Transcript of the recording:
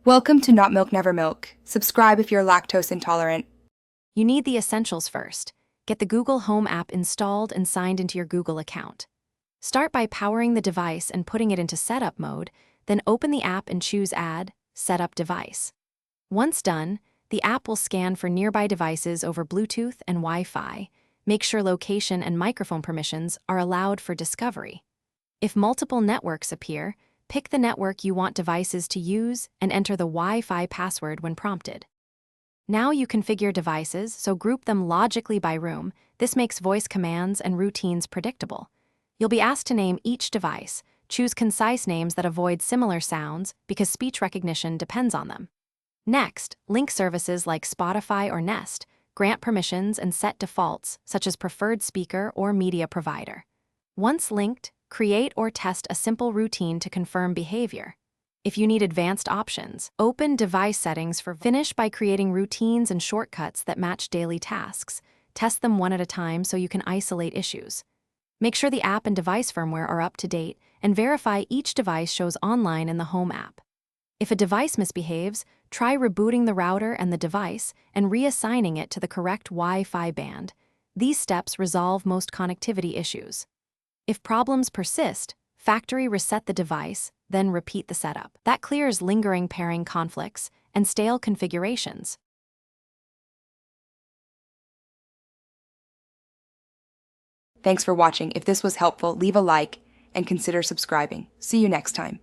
Welcome to Not Milk Never Milk. Subscribe if you're lactose intolerant. You need the essentials first. Get the Google Home app installed and signed into your Google account. Start by powering the device and putting it into setup mode, then open the app and choose Add, Setup Device. Once done, the app will scan for nearby devices over Bluetooth and Wi-Fi. Make sure location and microphone permissions are allowed for discovery. If multiple networks appear, pick the network you want devices to use and enter the Wi-Fi password when prompted. Now you configure devices, so group them logically by room. This makes voice commands and routines predictable. You'll be asked to name each device. Choose concise names that avoid similar sounds because speech recognition depends on them. Next, link services like Spotify or Nest. Grant permissions and set defaults, such as preferred speaker or media provider. Once linked, create or test a simple routine to confirm behavior. If you need advanced options, open device settings for finish by creating routines and shortcuts that match daily tasks. Test them one at a time so you can isolate issues. Make sure the app and device firmware are up to date and verify each device shows online in the Home app. If a device misbehaves, try rebooting the router and the device and reassigning it to the correct Wi-Fi band. These steps resolve most connectivity issues. If problems persist, factory reset the device, then repeat the setup. That clears lingering pairing conflicts and stale configurations. Thanks for watching. If this was helpful, leave a like and consider subscribing. See you next time.